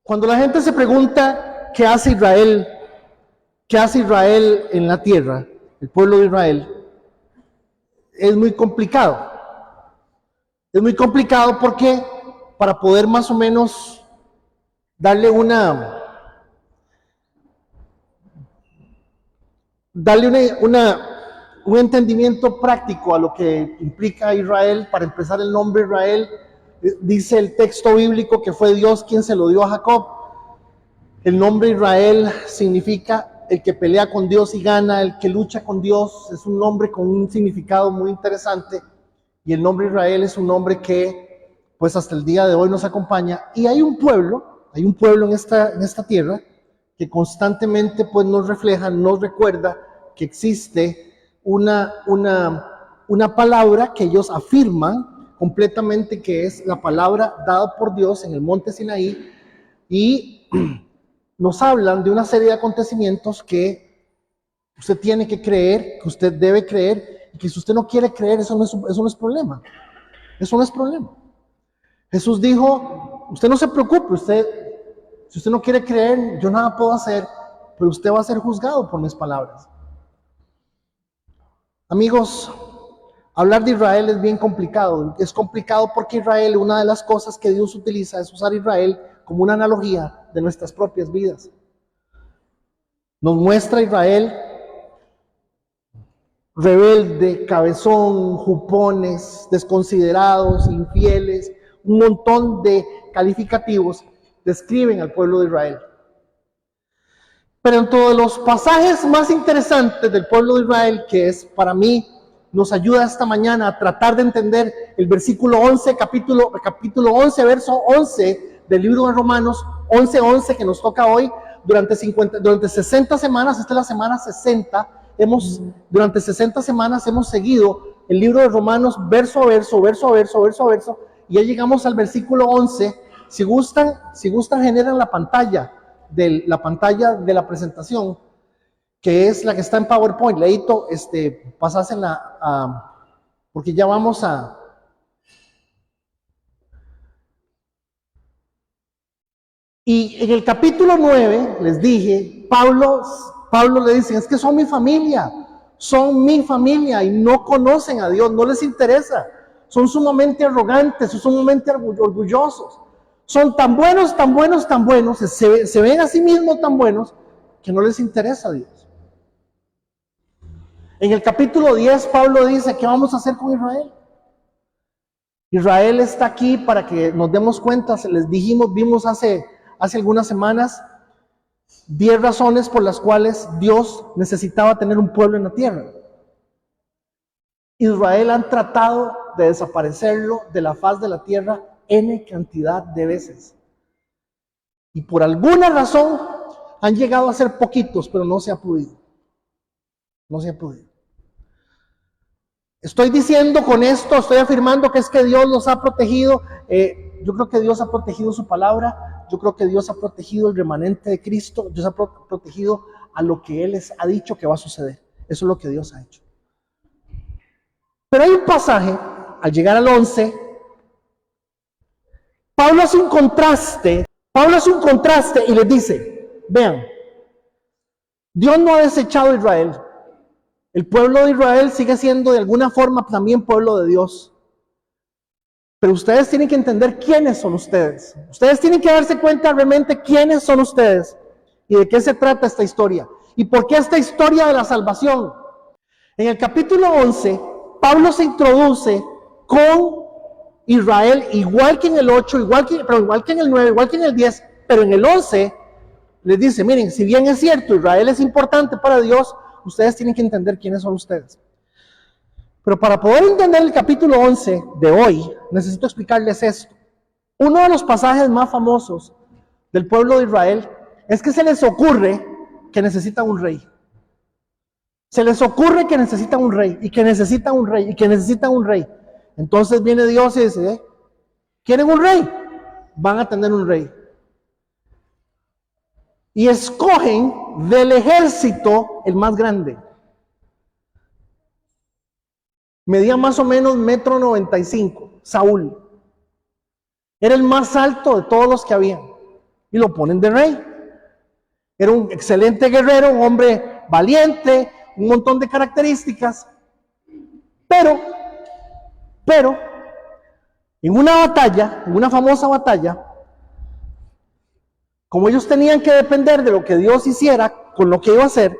Cuando la gente se pregunta qué hace Israel en la tierra, el pueblo de Israel, es muy complicado. Es muy complicado porque para poder más o menos darle un entendimiento práctico a lo que implica Israel. Para empezar, el nombre Israel, dice el texto bíblico que fue Dios quien se lo dio a Jacob. El nombre Israel significa el que pelea con Dios y gana, el que lucha con Dios. Es un nombre con un significado muy interesante, y el nombre Israel es un nombre que pues hasta el día de hoy nos acompaña. Y hay un pueblo en esta tierra que constantemente pues nos refleja, nos recuerda que existe una palabra que ellos afirman completamente, que es la palabra dada por Dios en el monte Sinaí, y nos hablan de una serie de acontecimientos que usted tiene que creer, que usted debe creer, y que si usted no quiere creer, eso no es problema. Eso no es problema. Jesús dijo, usted no se preocupe, si usted no quiere creer, yo nada puedo hacer, pero usted va a ser juzgado por mis palabras. Amigos, hablar de Israel es bien complicado. Es complicado porque Israel, una de las cosas que Dios utiliza es usar Israel como una analogía de nuestras propias vidas. Nos muestra Israel rebelde, cabezón, jupones, desconsiderados, infieles, un montón de calificativos describen al pueblo de Israel. Pero en todos los pasajes más interesantes del pueblo de Israel, que es para mí, nos ayuda esta mañana a tratar de entender el versículo 11, capítulo 11, verso 11 del libro de Romanos, 11:11, que nos toca hoy. Durante 60 semanas, esta es la semana 60, durante 60 semanas hemos seguido el libro de Romanos verso a verso, y ya llegamos al versículo 11. Si gustan, generan la pantalla de la presentación, que es la que está en PowerPoint. Leito, pasásela porque ya vamos a... Y en el capítulo 9, les dije, Pablo le dice, es que son mi familia, y no conocen a Dios, no les interesa, son sumamente arrogantes, son sumamente orgullosos, son tan buenos, se ven a sí mismos tan buenos, que no les interesa a Dios. En el capítulo 10, Pablo dice, ¿qué vamos a hacer con Israel? Israel está aquí para que nos demos cuenta. Vimos hace algunas semanas 10 razones por las cuales Dios necesitaba tener un pueblo en la tierra. Israel han tratado de desaparecerlo de la faz de la tierra N cantidad de veces. Y por alguna razón han llegado a ser poquitos, pero no se ha podido. No se ha podido. Estoy diciendo con esto, estoy afirmando que es que Dios los ha protegido. Yo creo que Dios ha protegido su palabra. Yo creo que Dios ha protegido el remanente de Cristo. Dios ha protegido a lo que Él les ha dicho que va a suceder. Eso es lo que Dios ha hecho. Pero hay un pasaje, al llegar al 11, Pablo hace un contraste y les dice, vean, Dios no ha desechado a Israel. El pueblo de Israel sigue siendo de alguna forma también pueblo de Dios. Pero ustedes tienen que entender quiénes son ustedes. Ustedes tienen que darse cuenta realmente quiénes son ustedes y de qué se trata esta historia. Y por qué esta historia de la salvación. En el capítulo 11, Pablo se introduce con Israel, igual que en el 8, igual que en el 9, igual que en el 10, pero en el 11 les dice, miren, si bien es cierto, Israel es importante para Dios, ustedes tienen que entender quiénes son ustedes. Pero para poder entender el capítulo 11 de hoy, necesito explicarles esto. Uno de los pasajes más famosos del pueblo de Israel es que se les ocurre que necesitan un rey. Se les ocurre que necesitan un rey, y que necesitan un rey, y que necesitan un rey. Entonces viene Dios y dice, ¿quieren un rey? Van a tener un rey. Y escogen del ejército el más grande. Medía más o menos 1,95 m, Saúl. Era el más alto de todos los que había. y lo ponen de rey. Era un excelente guerrero, un hombre valiente, un montón de características, pero, en una batalla, en una famosa batalla, como ellos tenían que depender de lo que Dios hiciera con lo que iba a hacer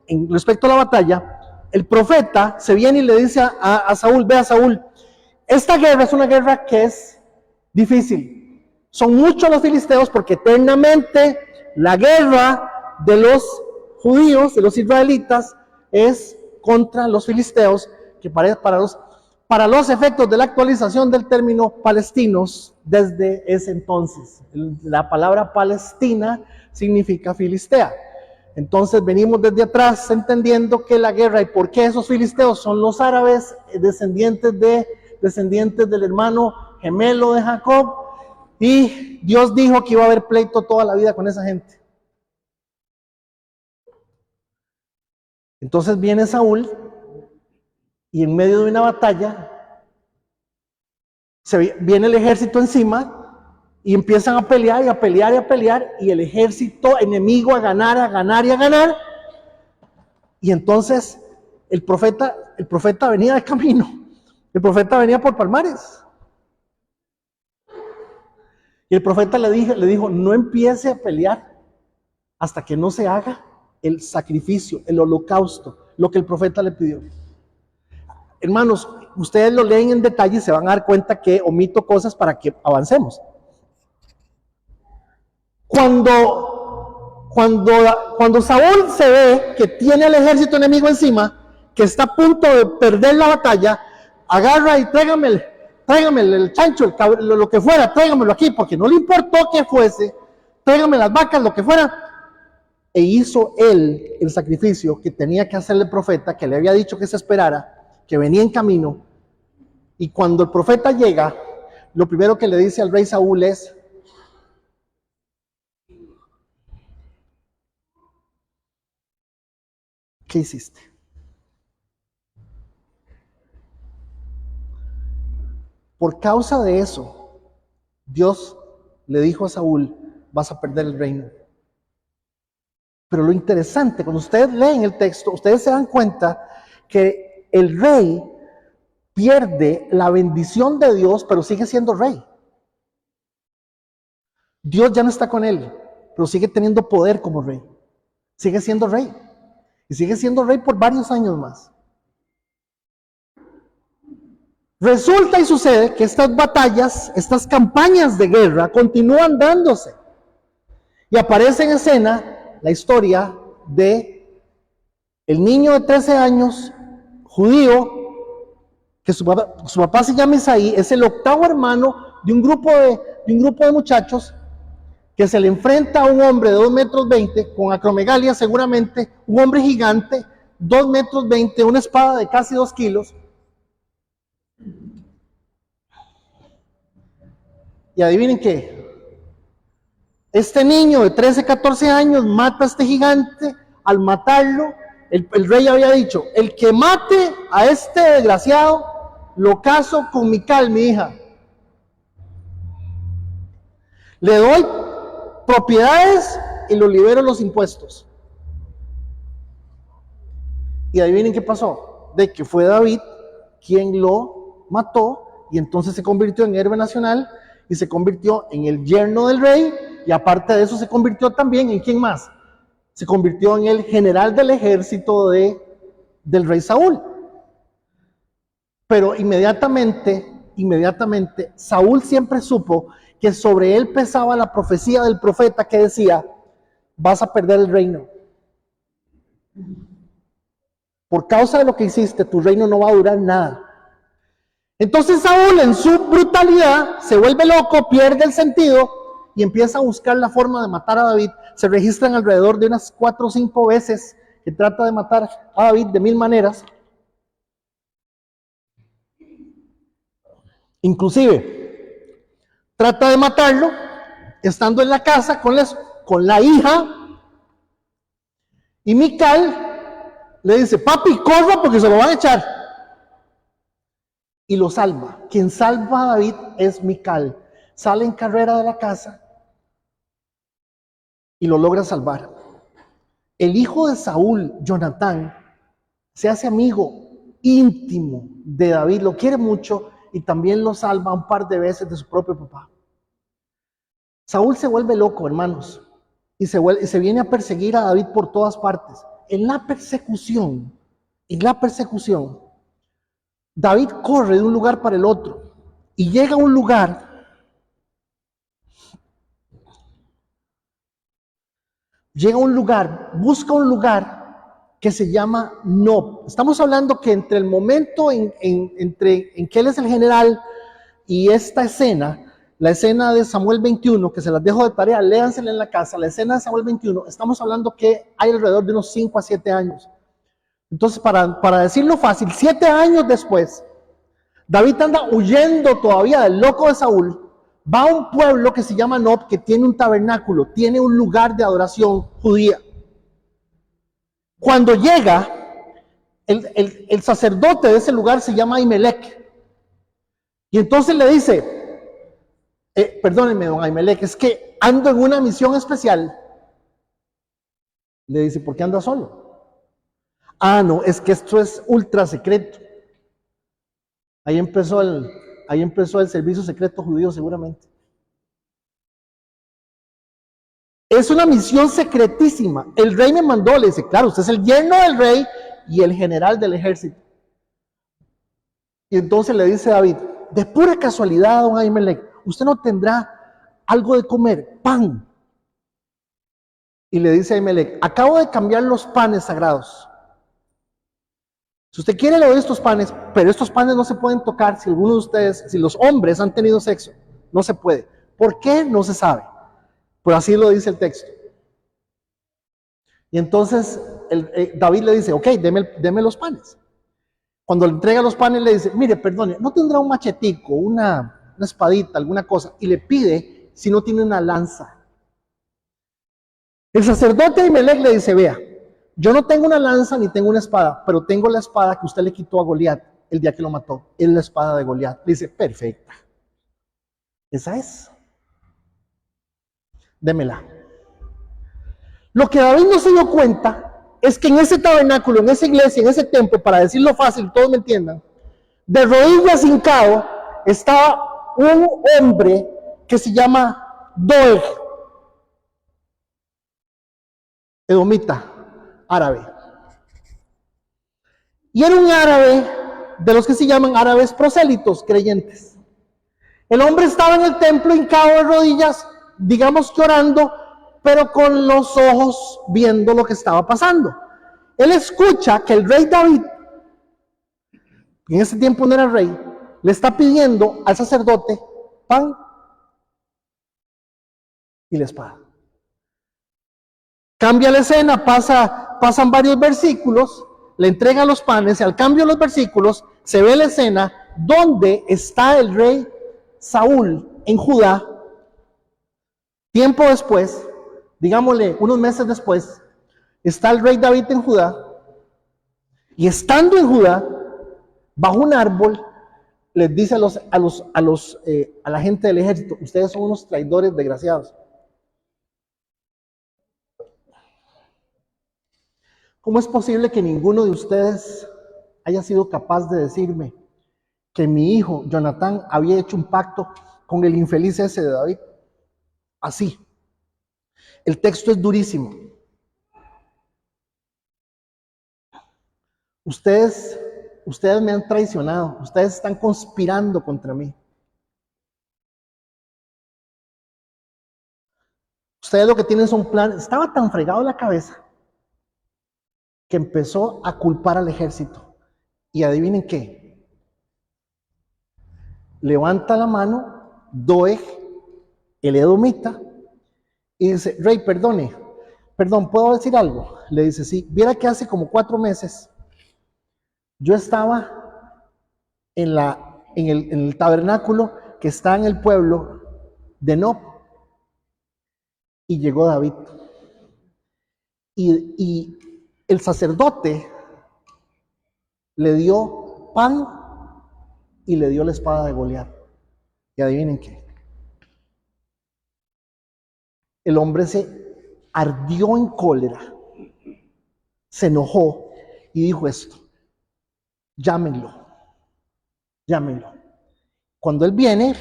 en respecto a la batalla, el profeta se viene y le dice a Saúl, vea Saúl, esta guerra es una guerra que es difícil. Son muchos los filisteos porque eternamente la guerra de los judíos, de los israelitas, es contra los filisteos, que para los efectos de la actualización del término palestinos, desde ese entonces, la palabra Palestina significa Filistea. Entonces venimos desde atrás entendiendo que la guerra y por qué esos filisteos son los árabes, descendientes del hermano gemelo de Jacob, y Dios dijo que iba a haber pleito toda la vida con esa gente. Entonces viene Saúl y en medio de una batalla viene el ejército encima y empiezan a pelear y a pelear y a pelear, y el ejército enemigo a ganar y a ganar. Y entonces el profeta venía de camino, el profeta venía por Palmares. Y el profeta le dijo, no empiece a pelear hasta que no se haga el sacrificio, el holocausto, lo que el profeta le pidió. Hermanos, ustedes lo leen en detalle y se van a dar cuenta que omito cosas para que avancemos. Cuando Saúl se ve que tiene al ejército enemigo encima, que está a punto de perder la batalla, agarra y tráigame el chancho, lo que fuera, tráigamelo aquí, porque no le importó que fuese, tráigame las vacas, lo que fuera. E hizo él el sacrificio que tenía que hacerle el profeta, que le había dicho que se esperara, que venía en camino. Y cuando el profeta llega, lo primero que le dice al rey Saúl es: ¿qué hiciste? Por causa de eso, Dios le dijo a Saúl: vas a perder el reino. Pero lo interesante, cuando ustedes leen el texto, ustedes se dan cuenta que el rey pierde la bendición de Dios, pero sigue siendo rey. Dios ya no está con él, pero sigue teniendo poder como rey. Sigue siendo rey. Y sigue siendo rey por varios años más. Resulta y sucede que estas batallas, estas campañas de guerra continúan dándose. Y aparece en escena la historia de el niño de 13 años, judío, que su papá se llama Isaí, es el octavo hermano de un grupo de muchachos que se le enfrenta a un hombre de 2,20 m, con acromegalia seguramente, un hombre gigante, 2,20 m, una espada de casi 2 kilos. Y adivinen qué, este niño de 13, 14 años mata a este gigante. Al matarlo, el rey había dicho: el que mate a este desgraciado, lo caso con Mical, mi hija. Le doy propiedades y lo libero los impuestos. Y adivinen qué pasó, de que fue David quien lo mató, y entonces se convirtió en héroe nacional y se convirtió en el yerno del rey, y aparte de eso se convirtió también en ¿quién más? Se convirtió en el general del ejército del rey Saúl. Pero inmediatamente Saúl siempre supo que sobre él pesaba la profecía del profeta que decía: vas a perder el reino. Por causa de lo que hiciste, tu reino no va a durar nada. Entonces Saúl, en su brutalidad, se vuelve loco, pierde el sentido y empieza a buscar la forma de matar a David. Se registran alrededor de unas 4 o 5 veces que trata de matar a David de 1000 maneras. Inclusive, trata de matarlo estando en la casa con la hija, y Mical le dice: papi, corra porque se lo van a echar. Y lo salva. Quien salva a David es Mical. Sale en carrera de la casa y lo logra salvar. El hijo de Saúl, Jonatán, se hace amigo íntimo de David, lo quiere mucho y también lo salva un par de veces de su propio papá. Saúl se vuelve loco, hermanos, y se viene a perseguir a David por todas partes. En la persecución, David corre de un lugar para el otro y llega a un lugar, busca un lugar que se llama Nob. Estamos hablando que entre el momento en que él es el general y esta escena, la escena de Samuel 21, que se las dejo de tarea, léansela en la casa, la escena de Samuel 21, estamos hablando que hay alrededor de unos 5 a 7 años. Entonces, para decirlo fácil, 7 años después, David anda huyendo todavía del loco de Saúl, va a un pueblo que se llama Nob, que tiene un tabernáculo, tiene un lugar de adoración judía. Cuando llega, el sacerdote de ese lugar se llama Ahimelech, y entonces le dice, perdónenme, don Ahimelech, es que ando en una misión especial. Le dice, ¿por qué anda solo? Ah, no, es que esto es ultra secreto. Ahí empezó el servicio secreto judío seguramente. Es una misión secretísima. El rey me mandó, le dice, claro, usted es el yerno del rey y el general del ejército. Y entonces le dice David, de pura casualidad, don Ahimelech, usted no tendrá algo de comer, pan. Y le dice a Ahimelech, acabo de cambiar los panes sagrados. Si usted quiere le doy estos panes, pero estos panes no se pueden tocar si alguno de ustedes, si los hombres han tenido sexo, no se puede. ¿Por qué? No se sabe. Pero así lo dice el texto. Y entonces David le dice, ok, deme los panes. Cuando le entrega los panes le dice, mire, perdone, ¿no tendrá un machetico, una espadita, alguna cosa? Y le pide si no tiene una lanza. El sacerdote Ahimelech le dice, vea, yo no tengo una lanza ni tengo una espada, pero tengo la espada que usted le quitó a Goliat el día que lo mató. Es la espada de Goliat. Le dice, perfecta. Esa es. Démela. Lo que David no se dio cuenta es que en ese tabernáculo, en esa iglesia, en ese templo, para decirlo fácil, todos me entiendan, de rodillas hincado estaba un hombre que se llama Doeg, edomita, árabe. Y era un árabe de los que se llaman árabes prosélitos, creyentes. El hombre estaba en el templo hincado de rodillas, digamos que orando, pero con los ojos viendo lo que estaba pasando. Él escucha que el rey David, en ese tiempo no era rey, le está pidiendo al sacerdote pan y la espada. Cambia la escena, pasan varios versículos, le entrega los panes y al cambio de los versículos se ve la escena donde está el rey Saúl en Judá. Tiempo después, digámosle unos meses después, está el rey David en Judá y estando en Judá, bajo un árbol, les dice a la gente del ejército, ustedes son unos traidores desgraciados. ¿Cómo es posible que ninguno de ustedes haya sido capaz de decirme que mi hijo Jonatán había hecho un pacto con el infeliz ese de David? Así. El texto es durísimo. Ustedes me han traicionado, ustedes están conspirando contra mí. Ustedes lo que tienen son planes. Estaba tan fregado en la cabeza que empezó a culpar al ejército. Y adivinen qué. Levanta la mano Doeg, el edomita, y dice, rey, perdón, ¿puedo decir algo? Le dice, sí, viera que hace como 4 meses yo estaba en el tabernáculo que está en el pueblo de Nob y llegó David. Y el sacerdote le dio pan y le dio la espada de Goliat. Y adivinen qué. El hombre se ardió en cólera, se enojó y dijo esto: llámenlo. Cuando él viene,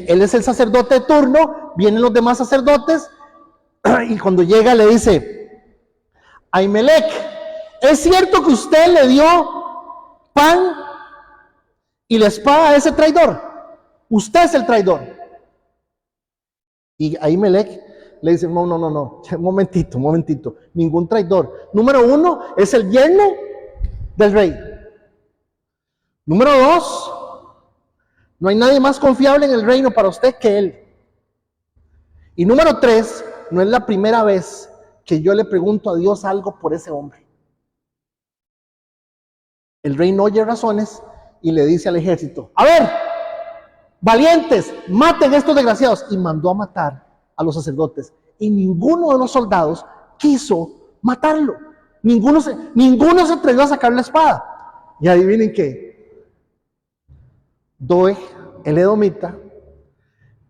él es el sacerdote de turno, vienen los demás sacerdotes, y cuando llega le dice: Ahimelech, ¿es cierto que usted le dio pan y la espada a ese traidor? Usted es el traidor. Y Ahimelech le dice: no, un momentito, ningún traidor. Número uno, es el yerno del rey. Número dos, no hay nadie más confiable en el reino para usted que él. Y número tres, no es la primera vez que yo le pregunto a Dios algo por ese hombre. El rey no oye razones y le dice al ejército: a ver, valientes, maten a estos desgraciados. Y mandó a matar a los sacerdotes. Y ninguno de los soldados quiso matarlo. Ninguno se atrevió a sacar la espada. Y adivinen qué. Doeg, el edomita.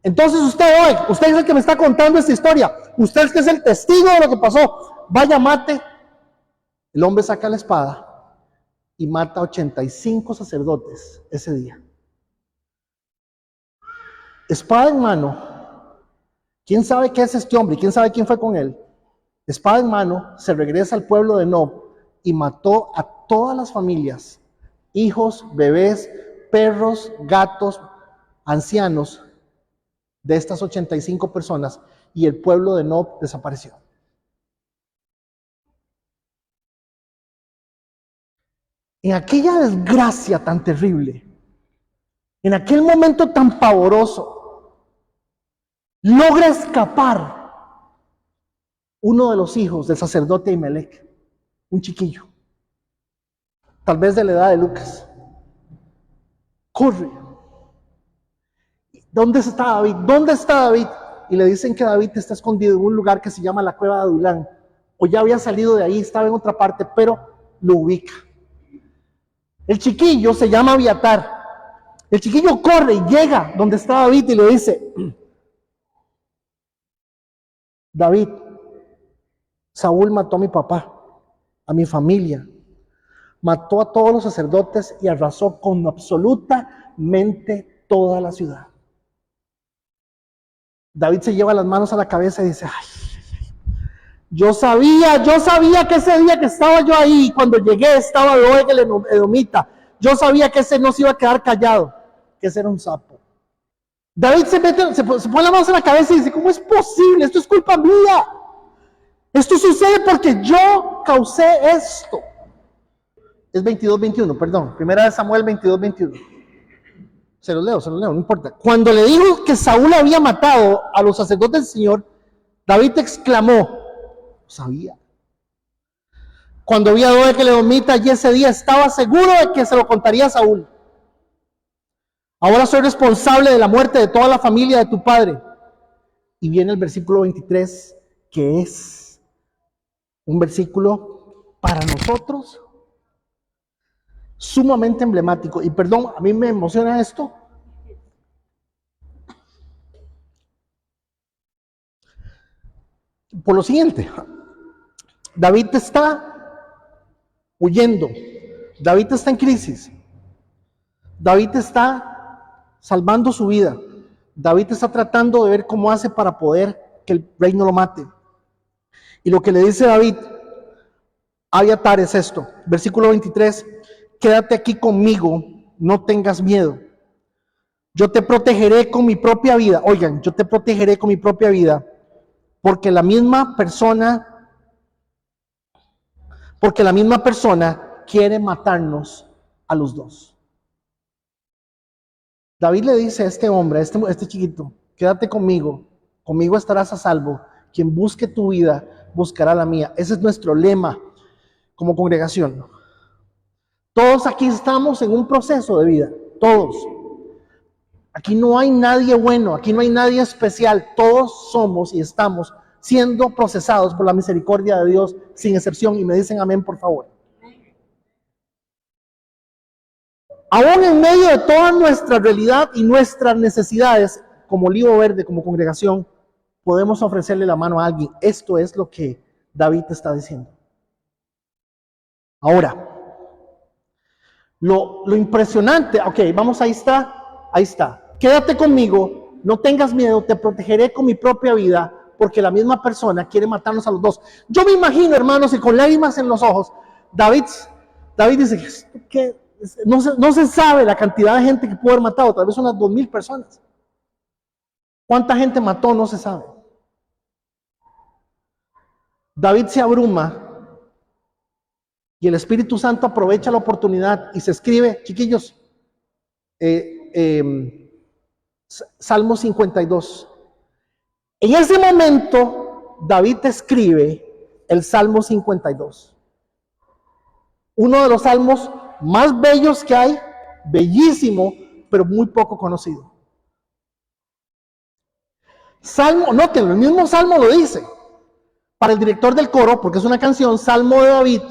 Entonces usted es el que me está contando esta historia. Usted es que es el testigo de lo que pasó. Vaya, mate. El hombre saca la espada y mata a 85 sacerdotes ese día. Espada en mano. ¿Quién sabe qué es este hombre? ¿Quién sabe quién fue con él? Espada en mano, se regresa al pueblo de Nob y mató a todas las familias, hijos, bebés, perros, gatos, ancianos de estas 85 personas, y el pueblo de Nob desapareció. En aquella desgracia tan terrible, en aquel momento tan pavoroso, logra escapar uno de los hijos del sacerdote Ahimelech, un chiquillo, tal vez de la edad de Lucas. Corre. ¿Dónde está David? ¿Dónde está David? Y le dicen que David está escondido en un lugar que se llama la cueva de Adulán, o ya había salido de ahí, estaba en otra parte, pero lo ubica. El chiquillo se llama Abiatar. El chiquillo corre y llega donde está David y le dice: David, Saúl mató a mi papá, a mi familia, mató a todos los sacerdotes y arrasó con absolutamente toda la ciudad. David se lleva las manos a la cabeza y dice: ay, yo sabía que ese día que estaba yo ahí, cuando llegué estaba Doeg el edomita. Yo sabía que ese no se iba a quedar callado, que ese era un sapo. David se pone la mano en la cabeza y dice: ¿cómo es posible? Esto es culpa mía. Esto sucede porque yo causé esto. Es 22:21, perdón. Primera de Samuel 22:21. Se lo leo, no importa. Cuando le dijo que Saúl había matado a los sacerdotes del Señor, David exclamó: sabía. Cuando vi a Doeg el edomita allí ese día, estaba seguro de que se lo contaría a Saúl. Ahora soy responsable de la muerte de toda la familia de tu padre. Y viene el versículo 23, que es un versículo para nosotros sumamente emblemático. Y perdón, a mí me emociona esto. Por lo siguiente: David está huyendo. David está en crisis. David está salvando su vida. David está tratando de ver cómo hace para poder que el rey no lo mate. Y lo que le dice David a Abiatar es esto, versículo 23: quédate aquí conmigo, no tengas miedo. Yo te protegeré con mi propia vida. Oigan, yo te protegeré con mi propia vida, porque la misma persona quiere matarnos a los dos. David le dice a este hombre, a este chiquito: quédate conmigo estarás a salvo. Quien busque tu vida, buscará la mía. Ese es nuestro lema como congregación. Todos aquí estamos en un proceso de vida, todos. Aquí no hay nadie bueno, aquí no hay nadie especial. Todos somos y estamos siendo procesados por la misericordia de Dios, sin excepción. Y me dicen amén, por favor. Aún en medio de toda nuestra realidad y nuestras necesidades, como Olivo Verde, como congregación, podemos ofrecerle la mano a alguien. Esto es lo que David está diciendo. Ahora, lo impresionante, ok, vamos, ahí está. Quédate conmigo, no tengas miedo, te protegeré con mi propia vida, porque la misma persona quiere matarnos a los dos. Yo me imagino, hermanos, y con lágrimas en los ojos, David dice que no se sabe la cantidad de gente que pudo haber matado, tal vez unas 2,000 personas. ¿Cuánta gente mató? No se sabe. David se abruma y el Espíritu Santo aprovecha la oportunidad y se escribe, chiquillos, Salmo 52. En ese momento, David escribe el Salmo 52. Uno de los salmos más bellos que hay, bellísimo, pero muy poco conocido. Salmo, nótenlo, el mismo Salmo lo dice. Para el director del coro, porque es una canción, Salmo de David,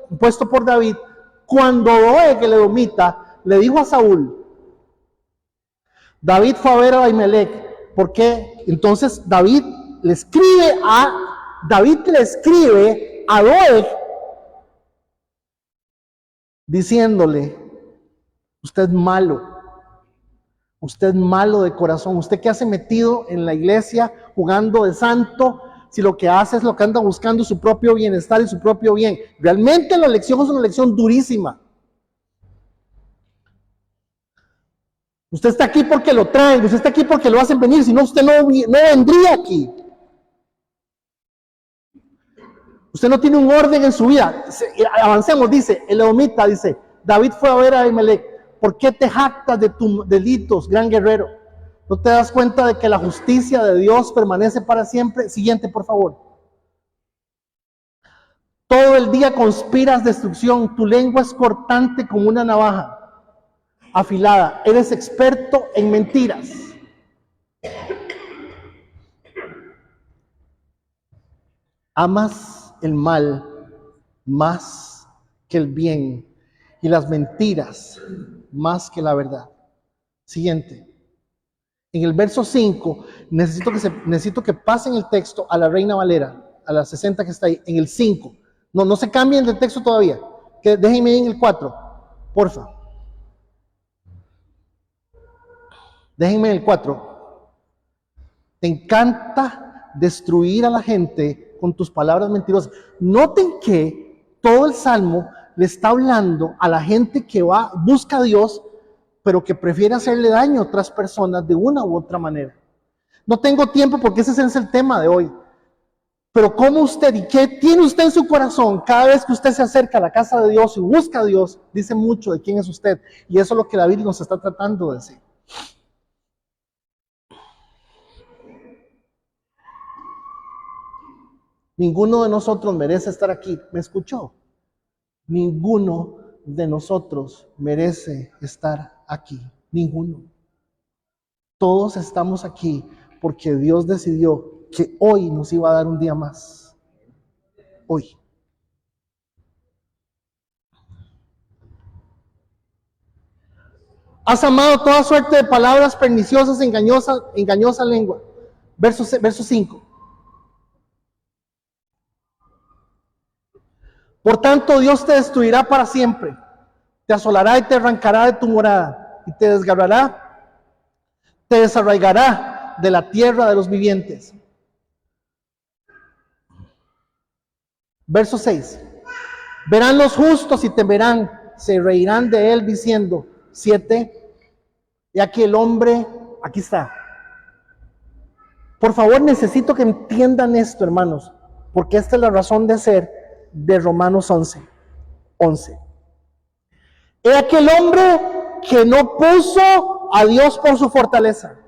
compuesto por David, cuando Doeg, el edomita, le dijo a Saúl, David fue a ver a Ahimelech, porque entonces David le escribe a Doeg, diciéndole, usted es malo de corazón, usted que hace metido en la iglesia, jugando de santo, si lo que hace es lo que anda buscando su propio bienestar y su propio bien. Realmente la lección es una lección durísima. Usted está aquí porque lo traen, usted está aquí porque lo hacen venir, si no usted no vendría aquí. Usted no tiene un orden en su vida. Avancemos, dice, el edomita dice, David fue a ver a Ahimelech, ¿por qué te jactas de tus delitos, gran guerrero? ¿No te das cuenta de que la justicia de Dios permanece para siempre? Siguiente, por favor. Todo el día conspiras destrucción, tu lengua es cortante como una navaja afilada, eres experto en mentiras. Amas el mal más que el bien y las mentiras más que la verdad. Siguiente. En el verso 5, necesito que pasen el texto a la Reina Valera, a la 60 que está ahí, en el 5. No se cambien de texto todavía. Déjenme ahí en el 4, porfa. Déjenme en el 4. Te encanta destruir a la gente con tus palabras mentirosas. Noten que todo el Salmo le está hablando a la gente que busca a Dios, pero que prefiere hacerle daño a otras personas de una u otra manera. No tengo tiempo porque ese es el tema de hoy. Pero ¿cómo usted y qué tiene usted en su corazón cada vez que usted se acerca a la casa de Dios y busca a Dios? Dice mucho de quién es usted. Y eso es lo que David nos está tratando de decir. Ninguno de nosotros merece estar aquí. ¿Me escuchó? Ninguno de nosotros merece estar aquí. Ninguno. Todos estamos aquí porque Dios decidió que hoy nos iba a dar un día más. Hoy. Has amado toda suerte de palabras perniciosas, engañosa lengua. Verso 5. Por tanto, Dios te destruirá para siempre. Te asolará y te arrancará de tu morada. Y te desgarrará, te desarraigará de la tierra de los vivientes. Verso 6. Verán los justos y temerán, se reirán de él diciendo, 7. Y aquí el hombre, aquí está. Por favor, necesito que entiendan esto, hermanos, porque esta es la razón de ser de Romanos 11. He aquel hombre que no puso a Dios por su fortaleza.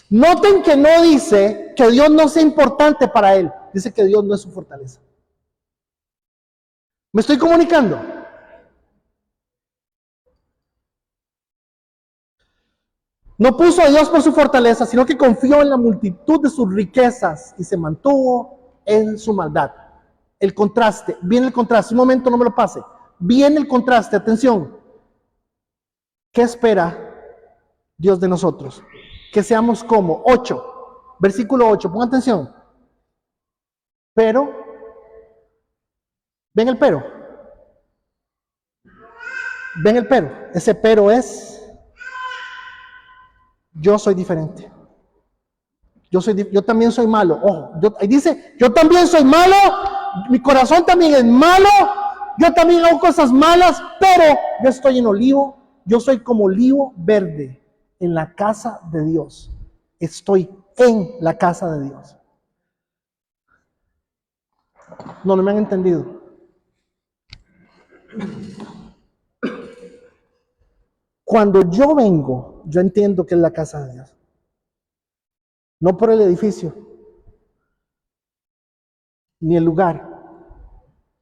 Noten que no dice que Dios no sea importante para él, dice que Dios no es su fortaleza. ¿Me estoy comunicando? No puso a Dios por su fortaleza, sino que confió en la multitud de sus riquezas y se mantuvo en su maldad. El contraste, viene el contraste, un momento, no me lo pase. Viene el contraste, atención. ¿Qué espera Dios de nosotros? Que seamos como 8. Versículo 8, pongan atención. Pero, ven el pero. Ven el pero. Ese pero es, yo soy diferente. Yo también soy malo. Ojo, ahí dice, yo también soy malo, mi corazón también es malo, yo también hago cosas malas, pero yo estoy en olivo, yo soy como olivo verde en la casa de Dios. Estoy en la casa de Dios. No me han entendido. Cuando yo vengo, yo entiendo que es la casa de Dios. No por el edificio, ni el lugar,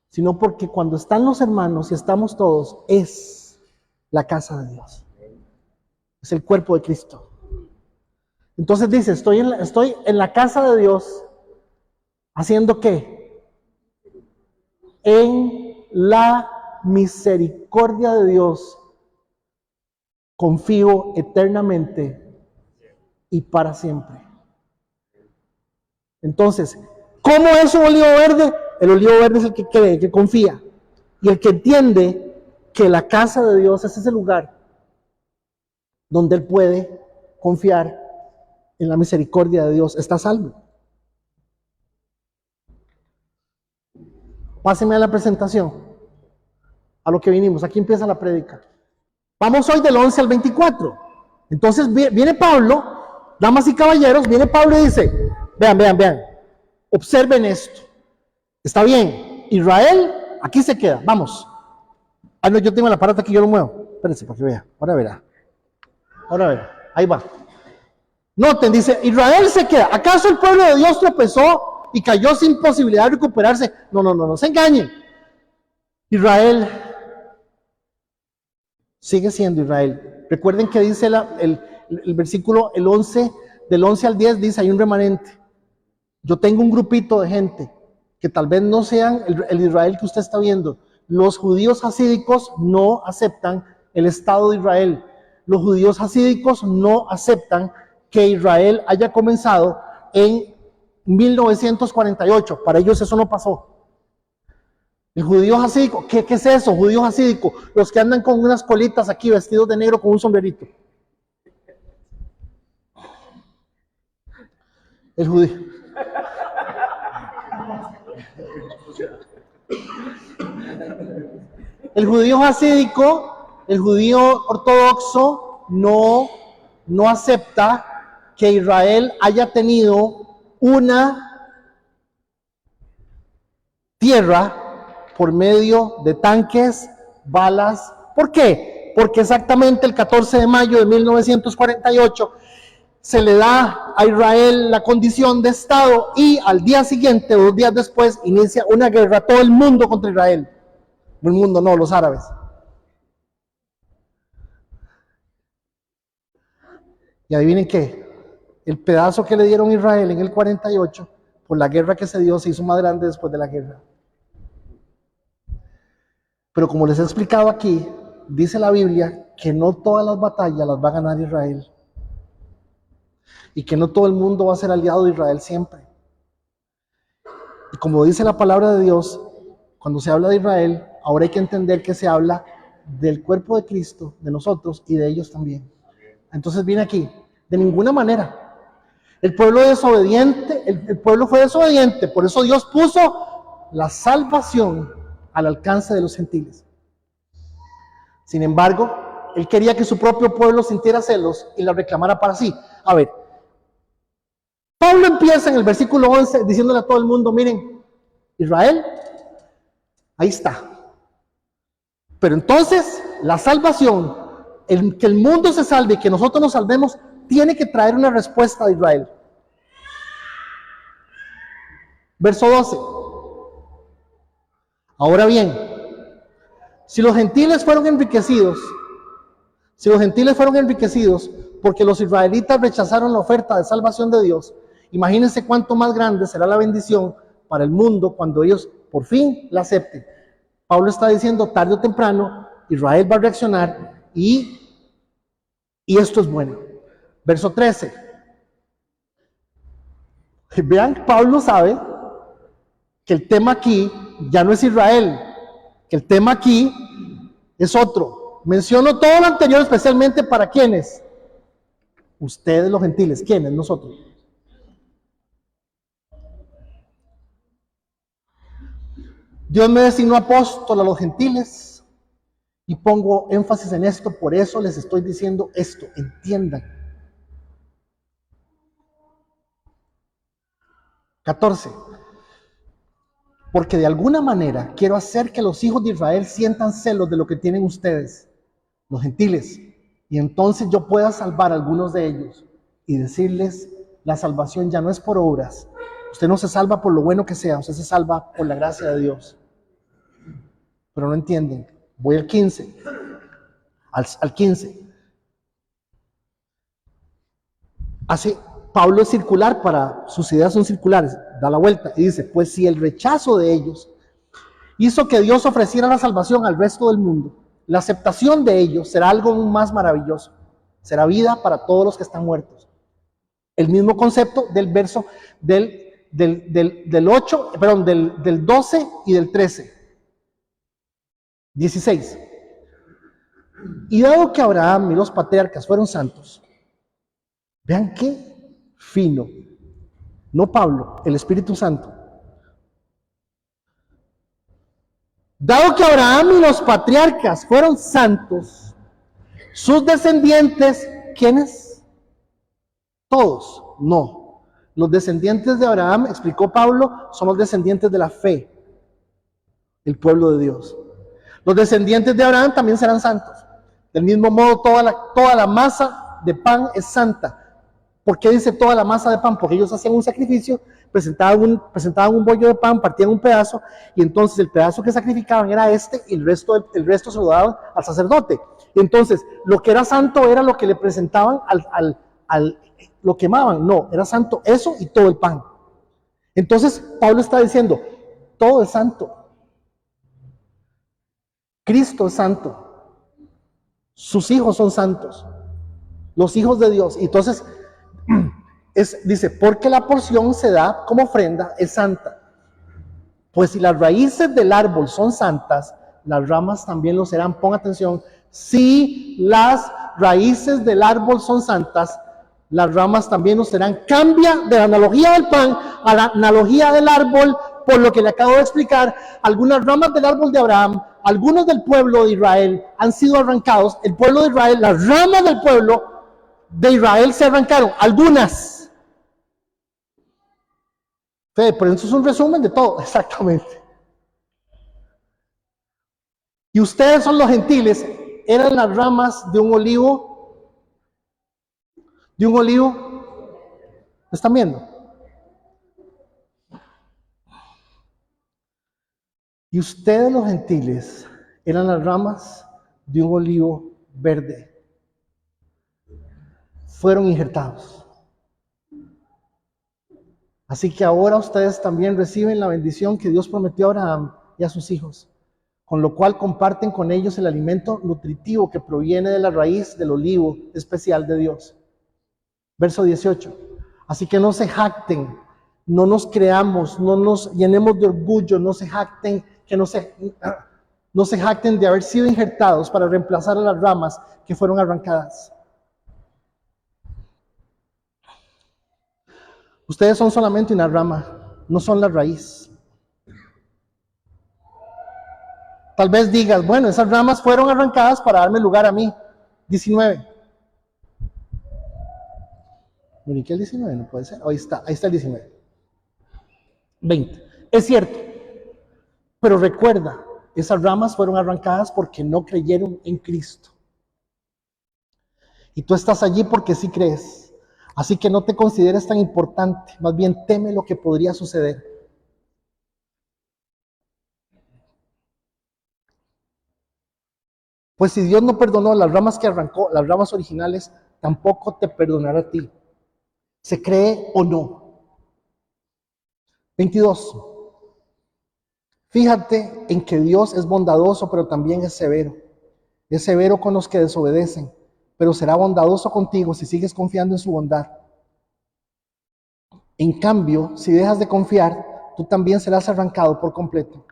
sino porque cuando están los hermanos y estamos todos, es la casa de Dios. Es el cuerpo de Cristo. Entonces dice, estoy en la casa de Dios, ¿haciendo qué? En la misericordia de Dios, confío eternamente y para siempre. Entonces, ¿cómo es un olivo verde? El olivo verde es el que cree, que confía. Y el que entiende que la casa de Dios es ese lugar donde él puede confiar en la misericordia de Dios. Está salvo. Pásenme a la presentación. A lo que vinimos. Aquí empieza la prédica. Vamos hoy del 11 al 24. Entonces viene Pablo, damas y caballeros, viene Pablo y dice, vean. Observen esto. Está bien. Israel, aquí se queda. Vamos. Ah, no, yo tengo el aparato aquí, yo lo muevo. Espérense para que vea. Ahora verá. Ahí va. Noten, dice, Israel se queda. ¿Acaso el pueblo de Dios tropezó y cayó sin posibilidad de recuperarse? No se engañen. Israel sigue siendo Israel. Recuerden que dice el versículo, el 11, del 11 al 10, dice, hay un remanente. Yo tengo un grupito de gente que tal vez no sean el Israel que usted está viendo. Los judíos hasídicos no aceptan el Estado de Israel. Los judíos hasídicos no aceptan que Israel haya comenzado en 1948. Para ellos eso no pasó. El judío hasídico, ¿qué es eso? Judío hasídico, los que andan con unas colitas aquí vestidos de negro con un sombrerito. El judío. El judío hasídico, el judío ortodoxo no acepta que Israel haya tenido una tierra por medio de tanques, balas. ¿Por qué? Porque exactamente el 14 de mayo de 1948 se le da a Israel la condición de Estado y al día siguiente, 2 días después, inicia una guerra todo el mundo contra Israel. El mundo no, los árabes. Y adivinen qué, el pedazo que le dieron a Israel en el 48, por la guerra que se dio, se hizo más grande después de la guerra. Pero como les he explicado aquí, dice la Biblia que no todas las batallas las va a ganar Israel. Y que no todo el mundo va a ser aliado de Israel siempre. Y como dice la palabra de Dios, cuando se habla de Israel, ahora hay que entender que se habla del cuerpo de Cristo, de nosotros y de ellos también. Entonces viene aquí, de ninguna manera. El pueblo desobediente, el pueblo fue desobediente, por eso Dios puso la salvación al alcance de los gentiles. Sin embargo, Él quería que su propio pueblo sintiera celos y la reclamara para sí. A ver, Pablo empieza en el versículo 11 diciéndole a todo el mundo, miren, Israel, ahí está. Pero entonces, la salvación, que el mundo se salve y que nosotros nos salvemos, tiene que traer una respuesta de Israel. Verso 12. Ahora bien, si los gentiles fueron enriquecidos porque los israelitas rechazaron la oferta de salvación de Dios, imagínense cuánto más grande será la bendición para el mundo cuando ellos por fin la acepten. Pablo está diciendo, tarde o temprano, Israel va a reaccionar y esto es bueno. Verso 13. Vean, Pablo sabe que el tema aquí ya no es Israel, que el tema aquí es otro. Menciono todo lo anterior especialmente para quienes, ustedes los gentiles, ¿quiénes? Nosotros. Dios me designó apóstol a los gentiles y pongo énfasis en esto, por eso les estoy diciendo esto, entiendan. 14. Porque de alguna manera quiero hacer que los hijos de Israel sientan celos de lo que tienen ustedes, los gentiles, y entonces yo pueda salvar a algunos de ellos y decirles, la salvación ya no es por obras. Usted no se salva por lo bueno que sea, usted se salva por la gracia de Dios. Pero no entienden. Voy al 15. Al 15. Pablo es circular, para sus ideas son circulares, da la vuelta y dice, pues si el rechazo de ellos hizo que Dios ofreciera la salvación al resto del mundo, la aceptación de ellos será algo aún más maravilloso. Será vida para todos los que están muertos. El mismo concepto del verso del 8, perdón, del 12 y del 13. 16. Y dado que Abraham y los patriarcas fueron santos, vean qué fino, no Pablo, el Espíritu Santo. Dado que Abraham y los patriarcas fueron santos, sus descendientes, ¿quiénes? Todos, no. Los descendientes de Abraham, explicó Pablo, son los descendientes de la fe, el pueblo de Dios. Los descendientes de Abraham también serán santos. Del mismo modo, toda la masa de pan es santa. ¿Por qué dice toda la masa de pan? Porque ellos hacían un sacrificio, presentaban un bollo de pan, partían un pedazo, y entonces el pedazo que sacrificaban era este, y el resto se lo daban al sacerdote. Y entonces, lo que era santo era lo que le presentaban lo quemaban. No, era santo eso y todo el pan. Entonces, Pablo está diciendo, todo es santo. Cristo es santo. Sus hijos son santos. Los hijos de Dios. Y entonces, dice, porque la porción se da como ofrenda, es santa. Pues si las raíces del árbol son santas, las ramas también lo serán. Pon atención. Si las raíces del árbol son santas, las ramas también lo serán. Cambia de la analogía del pan a la analogía del árbol, por lo que le acabo de explicar. Algunas ramas del árbol de Abraham, algunos del pueblo de Israel han sido arrancados. El pueblo de Israel, las ramas del pueblo de Israel se arrancaron, algunas. Pero eso es un resumen de todo, exactamente. Y ustedes son los gentiles, eran las ramas de un olivo. ¿De un olivo? ¿Lo están viendo? Y ustedes los gentiles eran las ramas de un olivo verde. Fueron injertados. Así que ahora ustedes también reciben la bendición que Dios prometió a Abraham y a sus hijos, con lo cual comparten con ellos el alimento nutritivo que proviene de la raíz del olivo especial de Dios. Verso 18. Así que no se jacten, no nos creamos, no nos llenemos de orgullo, no se jacten, no se jacten de haber sido injertados para reemplazar a las ramas que fueron arrancadas. Ustedes son solamente una rama, no son la raíz. Tal vez digas, bueno, esas ramas fueron arrancadas para darme lugar a mí. 19. ¿Qué el 19? No puede ser. Ahí está el 19. 20. Es cierto. Pero recuerda, esas ramas fueron arrancadas porque no creyeron en Cristo. Y tú estás allí porque sí crees. Así que no te consideres tan importante, más bien teme lo que podría suceder. Pues si Dios no perdonó las ramas que arrancó, las ramas originales, tampoco te perdonará a ti. ¿Se cree o no? 22. Fíjate en que Dios es bondadoso, pero también es severo. Es severo con los que desobedecen, pero será bondadoso contigo si sigues confiando en su bondad. En cambio, si dejas de confiar, tú también serás arrancado por completo.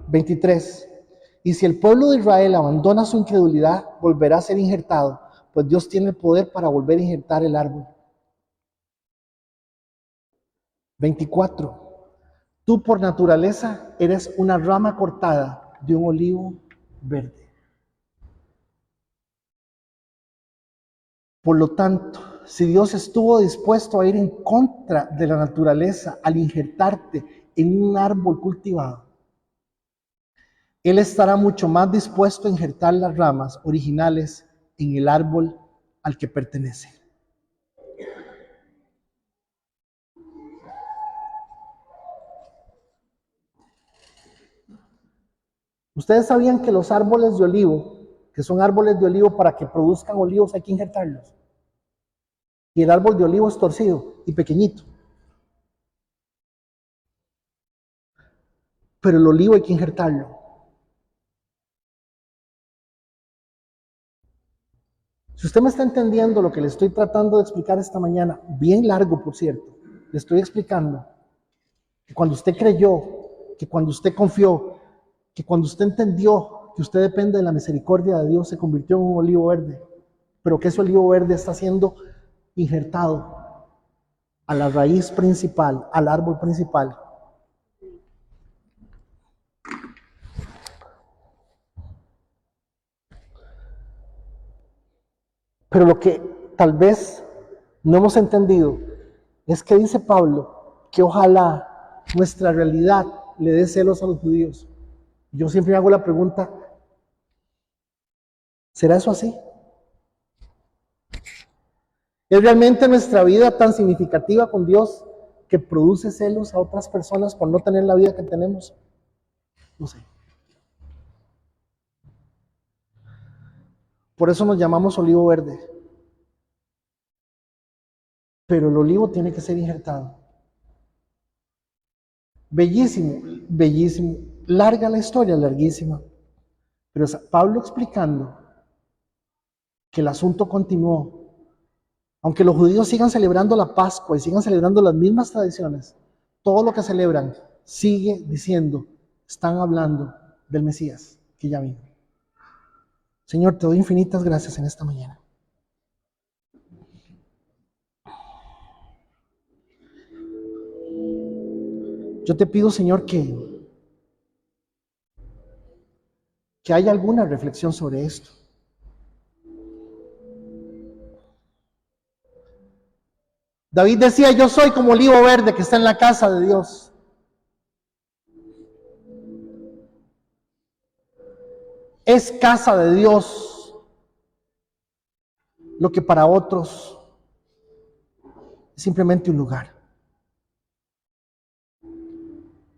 23. Y si el pueblo de Israel abandona su incredulidad, volverá a ser injertado, pues Dios tiene el poder para volver a injertar el árbol. 24. Tú por naturaleza eres una rama cortada de un olivo verde. Por lo tanto, si Dios estuvo dispuesto a ir en contra de la naturaleza al injertarte en un árbol cultivado, Él estará mucho más dispuesto a injertar las ramas originales en el árbol al que pertenece. Ustedes sabían que los árboles de olivo, que son árboles de olivo para que produzcan olivos, hay que injertarlos. Y el árbol de olivo es torcido y pequeñito. Pero el olivo hay que injertarlo. Si usted me está entendiendo lo que le estoy tratando de explicar esta mañana, bien largo por cierto, le estoy explicando que cuando usted creyó, que cuando usted confió, que cuando usted entendió que usted depende de la misericordia de Dios, se convirtió en un olivo verde, pero que ese olivo verde está siendo injertado a la raíz principal, al árbol principal. Pero lo que tal vez no hemos entendido es que dice Pablo que ojalá nuestra realidad le dé celos a los judíos. Yo siempre hago la pregunta, ¿será eso así? ¿Es realmente nuestra vida tan significativa con Dios que produce celos a otras personas por no tener la vida que tenemos? No sé. Por eso nos llamamos olivo verde. Pero el olivo tiene que ser injertado. Bellísimo, bellísimo. Larga la historia, larguísima. Pero es Pablo explicando que el asunto continuó. Aunque los judíos sigan celebrando la Pascua y sigan celebrando las mismas tradiciones, todo lo que celebran sigue diciendo, están hablando del Mesías que ya vino. Señor, te doy infinitas gracias en esta mañana. Yo te pido, Señor, que haya alguna reflexión sobre esto. David decía, yo soy como olivo verde que está en la casa de Dios. Es casa de Dios lo que para otros es simplemente un lugar.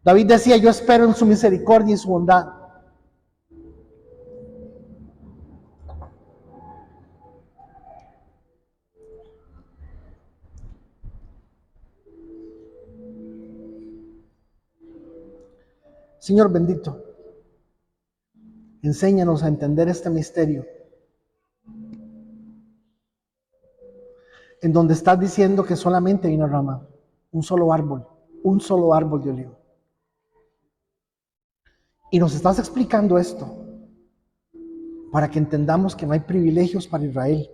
David decía, yo espero en su misericordia y su bondad. Señor bendito, enséñanos a entender este misterio, en donde estás diciendo que solamente hay una rama, un solo árbol de olivo. Y nos estás explicando esto para que entendamos que no hay privilegios para Israel,